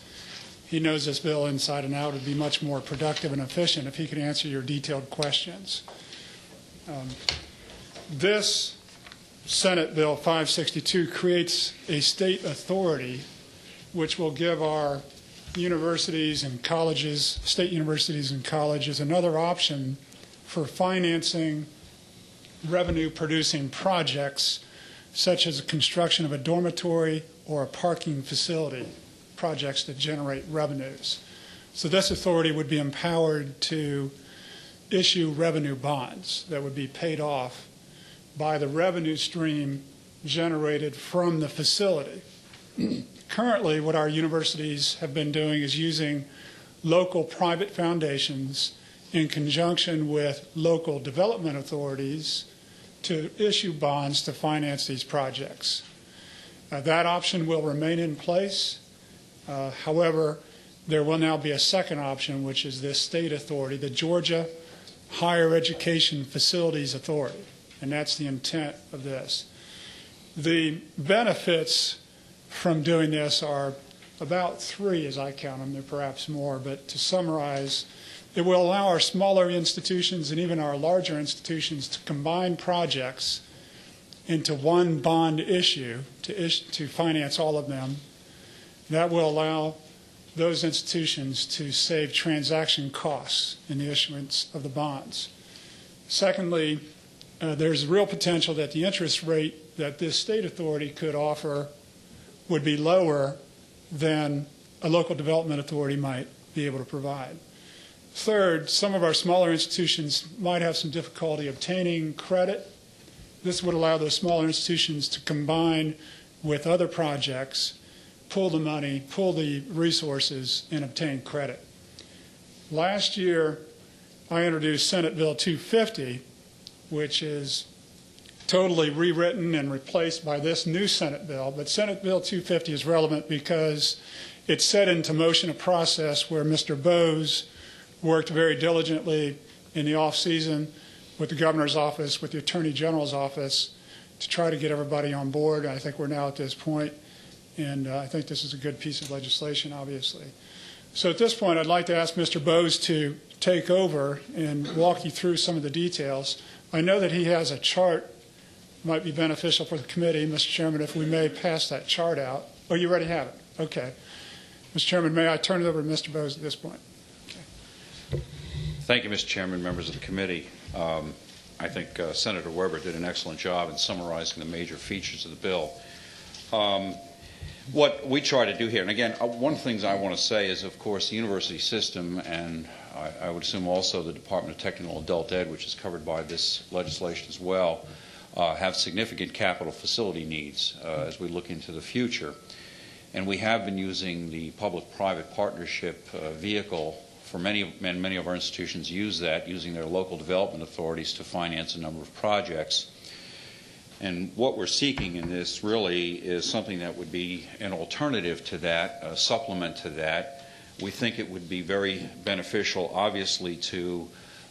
He knows this bill inside and out. It would be much more productive and efficient if he could answer your detailed questions. This Senate Bill 562 creates a state authority which will give our universities and colleges, state universities and colleges, another option for financing revenue-producing projects such as the construction of a dormitory or a parking facility, projects that generate revenues. So this authority would be empowered to issue revenue bonds that would be paid off by the revenue stream generated from the facility. Currently, what our universities have been doing is using local private foundations in conjunction with local development authorities to issue bonds to finance these projects. That option will remain in place. However, there will now be a second option, which is this state authority, the Georgia Higher Education Facilities Authority, and that's the intent of this. The benefits from doing this are about 3 as I count them. There are perhaps more, but to summarize, it will allow our smaller institutions and even our larger institutions to combine projects into one bond issue to finance all of them. That will allow those institutions to save transaction costs in the issuance of the bonds. Secondly, there's real potential that the interest rate that this state authority could offer would be lower than a local development authority might be able to provide. Third, some of our smaller institutions might have some difficulty obtaining credit. This would allow those smaller institutions to combine with other projects, pull the money, pull the resources, and obtain credit. Last year, I introduced Senate Bill 250, which is totally rewritten and replaced by this new Senate bill. But Senate Bill 250 is relevant because it set into motion a process where Mr. Bowes worked very diligently in the off-season with the governor's office, with the attorney general's office, to try to get everybody on board. I think we're now at this point, and I think this is a good piece of legislation, obviously. So at this point, I'd like to ask Mr. Bowes to take over and walk you through some of the details. I know that he has a chart, might be beneficial for the committee, Mr. Chairman, if we may pass that chart out. Oh, you already have it? Okay. Mr. Chairman, may I turn it over to Mr. Bose at this point? Thank you, Mr. Chairman, members of the committee. I think Senator Weber did an excellent job in summarizing the major features of the bill. What we try to do here, and again, one of the things I want to say is, of course, the university system, and I would assume also the Department of Technical Adult Ed, which is covered by this legislation as well, have significant capital facility needs as we look into the future. And we have been using the public-private partnership vehicle for many of our institutions use that, using their local development authorities to finance a number of projects. And what we're seeking in this really is something that would be an alternative to that, a supplement to that. We think it would be very beneficial, obviously, to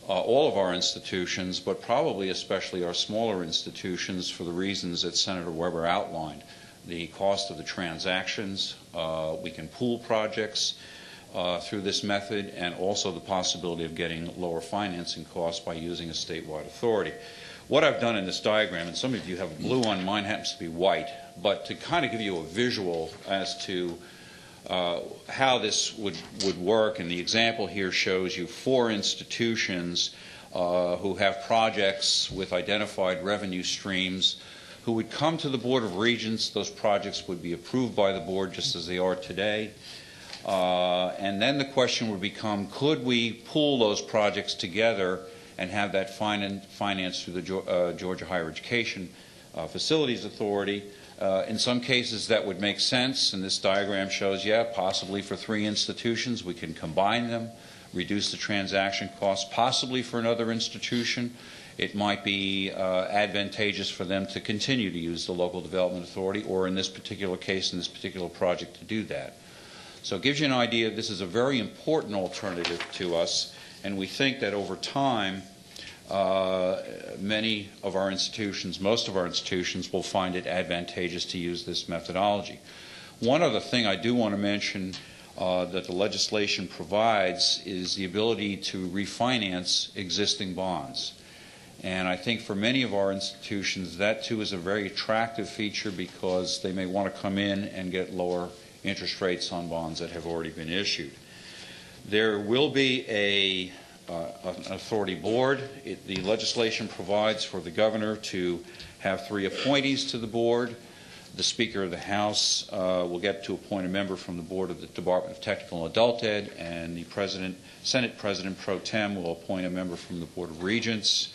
all of our institutions, but probably especially our smaller institutions for the reasons that Senator Weber outlined. The cost of the transactions, we can pool projects through this method, and also the possibility of getting lower financing costs by using a statewide authority. What I've done in this diagram, and some of you have blue on, mine happens to be white, but to kind of give you a visual as to how this would work, and the example here shows you 4 institutions who have projects with identified revenue streams who would come to the Board of Regents. Those projects would be approved by the board just as they are today. And then the question would become, could we pool those projects together and have that financed through the Georgia Higher Education Facilities Authority? In some cases that would make sense, and this diagram shows, yeah, possibly for 3 institutions we can combine them, reduce the transaction costs. Possibly for another institution it might be advantageous for them to continue to use the local development authority, or in this particular case, in this particular project, to do that. So it gives you an idea. This is a very important alternative to us, and we think that over time many of our institutions, most of our institutions, will find it advantageous to use this methodology. One other thing I do want to mention that the legislation provides is the ability to refinance existing bonds. And I think for many of our institutions that too is a very attractive feature, because they may want to come in and get lower interest rates on bonds that have already been issued. There will be an authority board. The legislation provides for the governor to have 3 appointees to the board. The Speaker of the House will get to appoint a member from the board of the Department of Technical and Adult Ed, and the Senate President Pro Tem will appoint a member from the Board of Regents.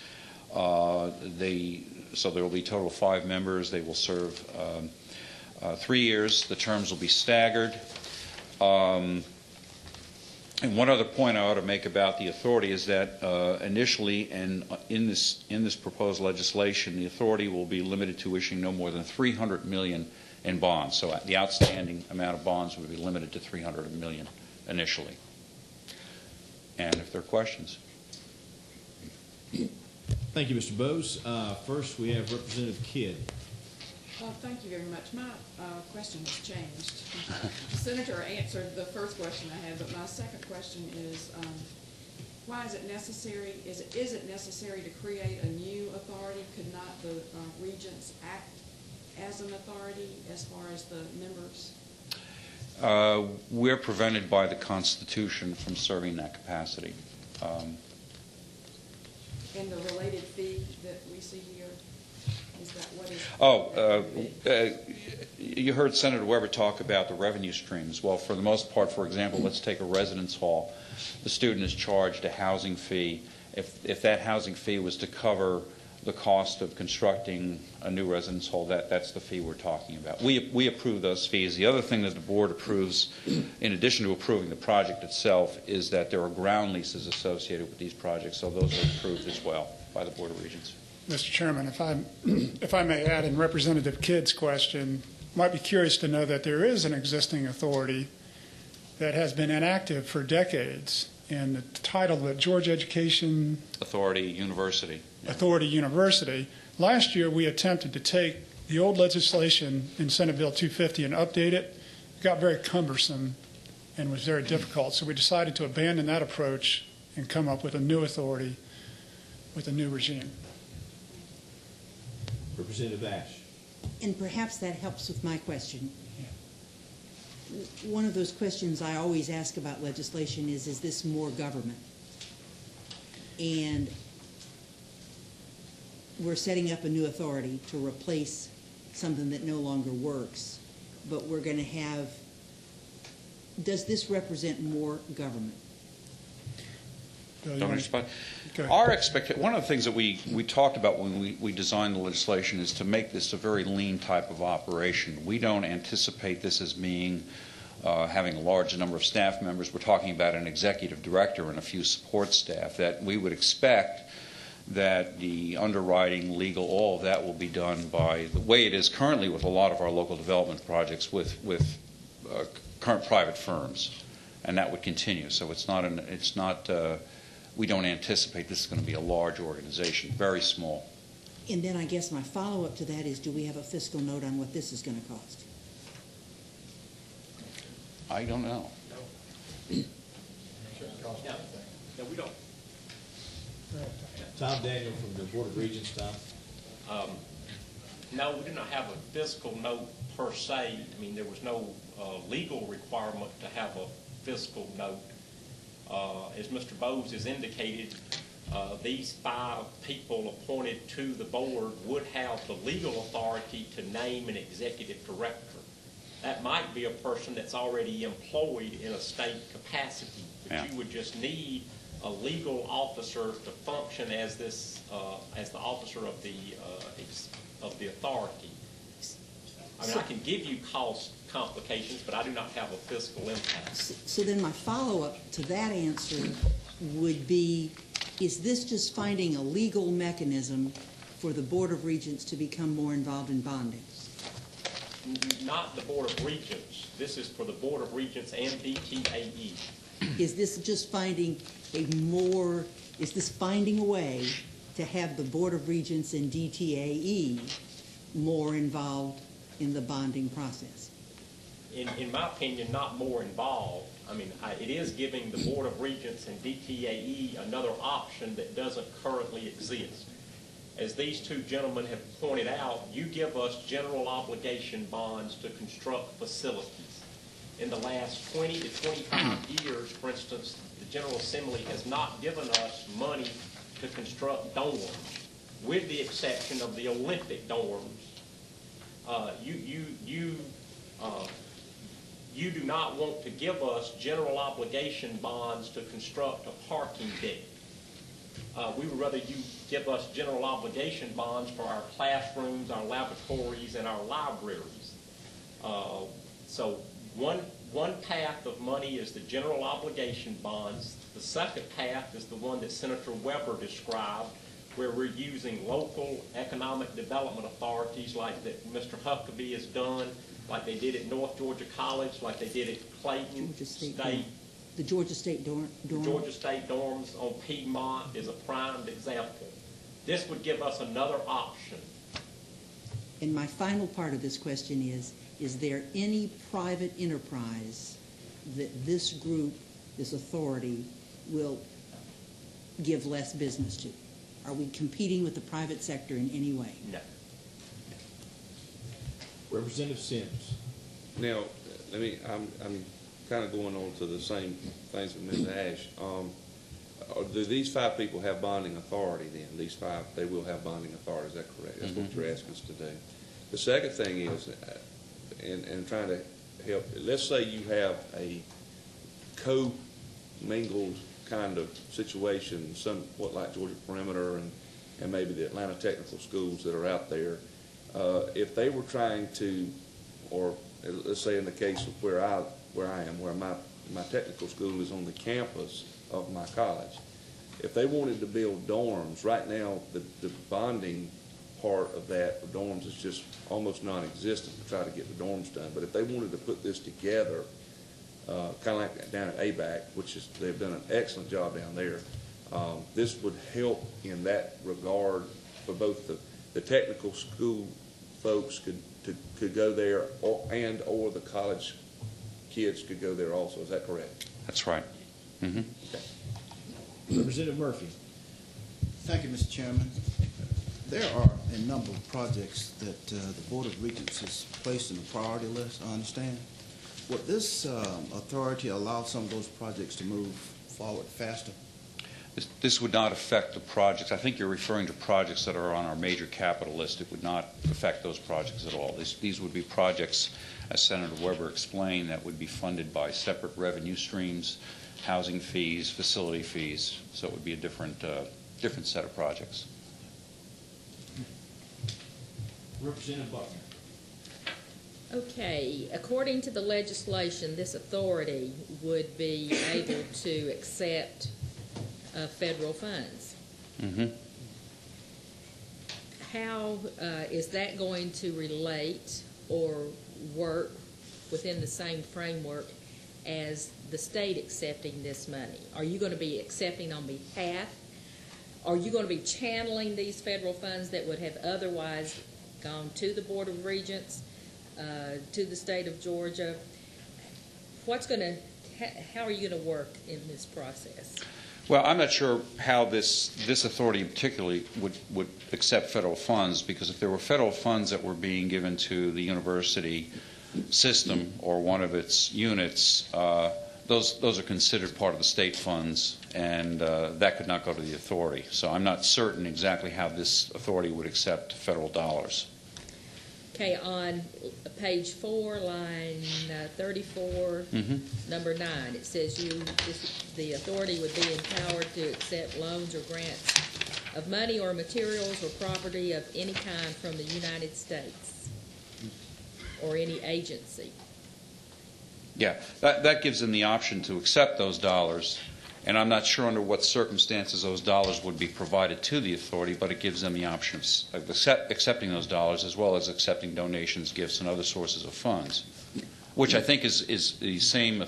So there will be a total of 5 members. They will serve 3 years. The terms will be staggered. And one other point I ought to make about the authority is that initially, and in this proposed legislation, the authority will be limited to issuing no more than $300 million in bonds. So the outstanding amount of bonds would be limited to $300 million initially. And if there are questions. Thank you, Mr. Bose. First, we have Representative Kidd. Well, thank you very much. My question has changed. The Senator answered the first question I had, but my second question is, why is it necessary? Is it necessary to create a new authority? Could not the regents act as an authority as far as the members? We're prevented by the Constitution from serving that capacity. And the related fee that we see here, is that what is? You heard Senator Weber talk about the revenue streams. Well, for the most part, for example, let's take a residence hall. The student is charged a housing fee. If that housing fee was to cover the cost of constructing a new residence hall, that's the fee we're talking about. We approve those fees. The other thing that the board approves, in addition to approving the project itself, is that there are ground leases associated with these projects, so those are approved as well by the Board of Regents. Mr. Chairman, if I may add in Representative Kidd's question, might be curious to know that there is an existing authority that has been inactive for decades, and the title of it, Georgia Education Authority University. Authority University. Last year, we attempted to take the old legislation in Senate Bill 250 and update it. It got very cumbersome and was very difficult, so we decided to abandon that approach and come up with a new authority with a new regime. Representative Ash. And perhaps that helps with my question. One of those questions I always ask about legislation is this more government? And we're setting up a new authority to replace something that no longer works, but we're going to have, does this represent more government? Don't respond. Okay. One of the things that we talked about when we designed the legislation is to make this a very lean type of operation. We don't anticipate this as being having a large number of staff members. We're talking about an executive director and a few support staff. That we would expect that the underwriting, legal, all of that will be done by the way it is currently with a lot of our local development projects with current private firms, and that would continue. So it's not. We don't anticipate this is going to be a large organization, very small. And then I guess my follow-up to that is, do we have a fiscal note on what this is going to cost? I don't know. No, we don't. Tom Daniel from the Board of Regents, Tom. No, we do not have a fiscal note per se. I mean, there was no legal requirement to have a fiscal note. As Mr. Bowes has indicated, these 5 people appointed to the board would have the legal authority to name an executive director. That might be a person that's already employed in a state capacity, but you would just need a legal officer to function as this, as the officer of the authority. I mean, I can give you cost complications, but I do not have a fiscal impact. So then my follow-up to that answer would be, is this just finding a legal mechanism for the Board of Regents to become more involved in bonding? Not the Board of Regents. This is for the Board of Regents and DTAE. Is this just finding is this finding a way to have the Board of Regents and DTAE more involved in the bonding process? In my opinion, not more involved. I mean, it is giving the Board of Regents and DTAE another option that doesn't currently exist. As these 2 gentlemen have pointed out, you give us general obligation bonds to construct facilities. In the last 20 to 25 years, for instance, the General Assembly has not given us money to construct dorms, with the exception of the Olympic dorms. You do not want to give us general obligation bonds to construct a parking deck. We would rather you give us general obligation bonds for our classrooms, our laboratories, and our libraries. So one path of money is the general obligation bonds. The second path is the one that Senator Weber described, where we're using local economic development authorities like that Mr. Huckabee has done, like they did at North Georgia College, like they did at Clayton State. The Georgia State dorm? The Georgia State dorms on Piedmont is a prime example. This would give us another option. And my final part of this question is there any private enterprise that this group, this authority, will give less business to? Are we competing with the private sector in any way? No. Representative Sims. Now, I'm kind of going on to the same things with Ms. Ash. Do these 5 people have bonding authority then? These 5, they will have bonding authority, is that correct? That's what you're asking us to do. The second thing is, and trying to help, let's say you have a co-mingled kind of situation, somewhat like Georgia Perimeter and maybe the Atlanta Technical Schools that are out there. If they were trying to, or let's say in the case of where I am, where my technical school is on the campus of my college, if they wanted to build dorms, right now the bonding part of that for dorms is just almost non-existent to try to get the dorms done. But if they wanted to put this together, kind of like down at ABAC, which is, they've done an excellent job down there, this would help in that regard for both the technical school folks could go there, or the college kids could go there also. Is that correct? That's right. Mm-hmm. Okay. Representative Murphy. Thank you, Mr. Chairman. There are a number of projects that the Board of Regents has placed in the priority list, I understand. Would this authority allow some of those projects to move forward faster? This would not affect the projects. I think you're referring to projects that are on our major capital list. It would not affect those projects at all. These would be projects, as Senator Weber explained, that would be funded by separate revenue streams, housing fees, facility fees. So it would be a different set of projects. Representative Buckner. Okay, according to the legislation, this authority would be able to accept federal funds. Mm-hmm. How is that going to relate or work within the same framework as the state accepting this money? Are you going to be accepting on behalf? Are you going to be channeling these federal funds that would have otherwise gone to the Board of Regents, to the state of Georgia? How are you going to work in this process? Well, I'm not sure how this authority particularly would accept federal funds, because if there were federal funds that were being given to the university system or one of its units, those are considered part of the state funds, and that could not go to the authority. So I'm not certain exactly how this authority would accept federal dollars. Okay, on page 4, line 34, number 9, it says the authority would be empowered to accept loans or grants of money or materials or property of any kind from the United States or any agency. Yeah, that gives them the option to accept those dollars, and I'm not sure under what circumstances those dollars would be provided to the authority, but it gives them the option of accepting those dollars as well as accepting donations, gifts, and other sources of funds, which I think is the same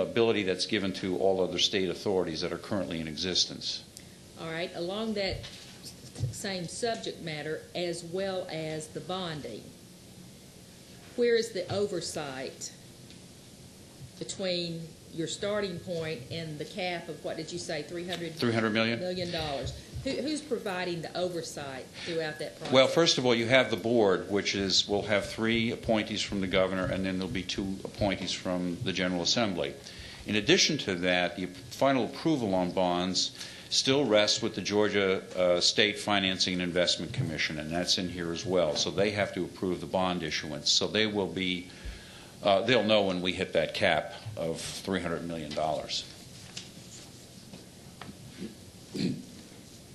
ability that's given to all other state authorities that are currently in existence. All right, along that same subject matter, as well as the bonding, where is the oversight between your starting point and the cap of, what did you say, $300 million? $million? Who's providing the oversight throughout that process? Well, first of all, you have the board, which will have 3 appointees from the governor, and then there'll be 2 appointees from the General Assembly. In addition to that, the final approval on bonds still rests with the Georgia State Financing and Investment Commission, and that's in here as well. So they have to approve the bond issuance. So they will be, they'll know when we hit that cap of $300 million.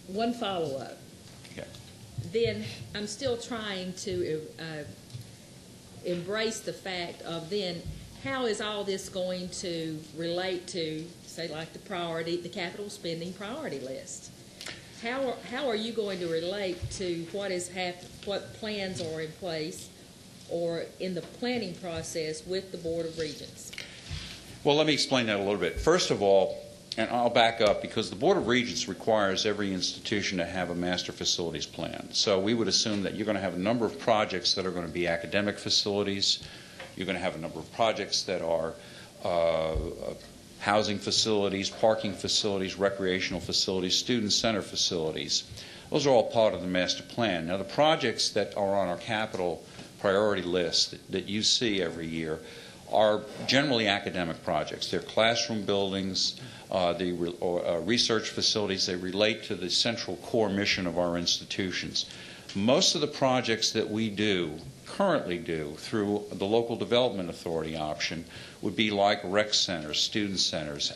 One follow-up. Okay. Then I'm still trying to embrace the fact of then how is all this going to relate to, say, like the capital spending priority list? How are you going to relate to what plans are in place or in the planning process with the Board of Regents? Well, let me explain that a little bit. First of all, and I'll back up, because the Board of Regents requires every institution to have a master facilities plan. So we would assume that you're going to have a number of projects that are going to be academic facilities. You're going to have a number of projects that are housing facilities, parking facilities, recreational facilities, student center facilities. Those are all part of the master plan. Now, the projects that are on our capital priority list that you see every year are generally academic projects. They're classroom buildings, research facilities. They relate to the central core mission of our institutions. Most of the projects that we currently do through the local development authority option would be like rec centers, student centers,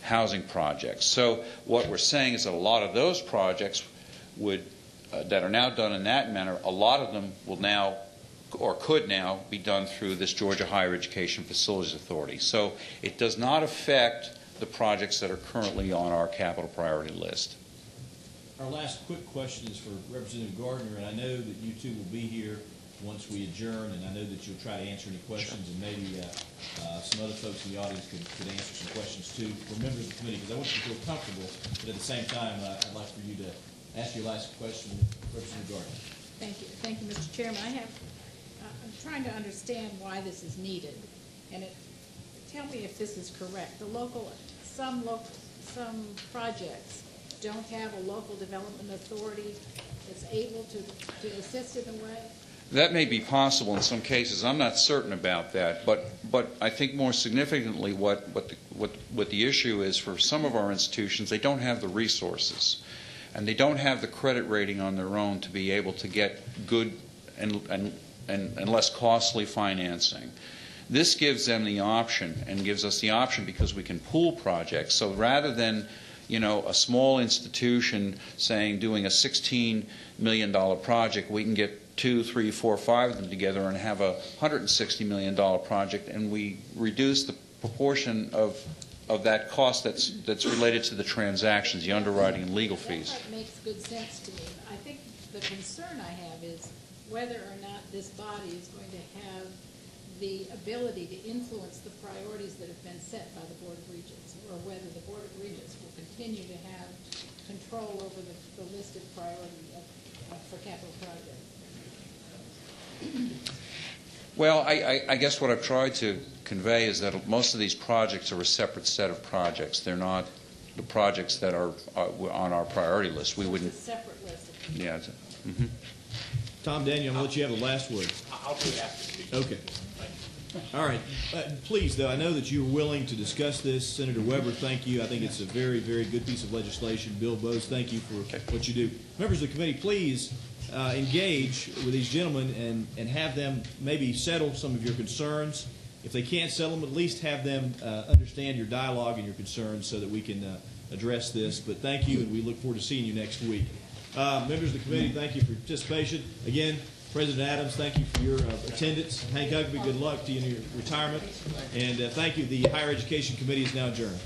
housing projects. So what we're saying is that a lot of those projects that are now done in that manner, a lot of them will now or could now be done through this Georgia Higher Education Facilities Authority. So it does not affect the projects that are currently on our capital priority list. Our last quick question is for Representative Gardner, and I know that you two will be here once we adjourn, and I know that you'll try to answer any questions, and maybe some other folks in the audience could answer some questions too for members of the committee, because I want you to feel comfortable, but at the same time, I'd like for you to ask your last question, Representative Gardner. Thank you. Thank you, Mr. Chairman. I'm trying to understand why this is needed, and tell me if this is correct. Some projects don't have a local development authority that's able to assist in a way? That may be possible in some cases. I'm not certain about that, but I think more significantly what the issue is for some of our institutions, they don't have the resources, and they don't have the credit rating on their own to be able to get good and less costly financing. This gives them the option, and gives us the option because we can pool projects. So rather than, a small institution doing a $16 million project, we can get 2, 3, 4, 5 of them together and have a $160 million project, and we reduce the proportion of that cost that's related to the transactions, the underwriting and legal fees. That makes good sense to me. I think the concern I have is whether or not this body is going to have the ability to influence the priorities that have been set by the Board of Regents, or whether the Board of Regents will continue to have control over the listed priority for capital projects. Well, I guess what I've tried to convey is that most of these projects are a separate set of projects. They're not the projects that are on our priority list. We wouldn't. It's a separate list. Yeah. Tom Daniel, I'm going to let you have the last word. I'll do it after. Okay. All right. Please, though, I know that you were willing to discuss this. Senator Weber, thank you. I think it's a very, very good piece of legislation. Bill Bowes, thank you for what you do. Members of the committee, please engage with these gentlemen and have them maybe settle some of your concerns. If they can't settle them, at least have them understand your dialogue and your concerns so that we can address this. But thank you, and we look forward to seeing you next week. Members of the committee, thank you for your participation. Again, President Adams, thank you for your attendance. Hank Huckabee, good luck to you in your retirement. And thank you. The Higher Education Committee is now adjourned.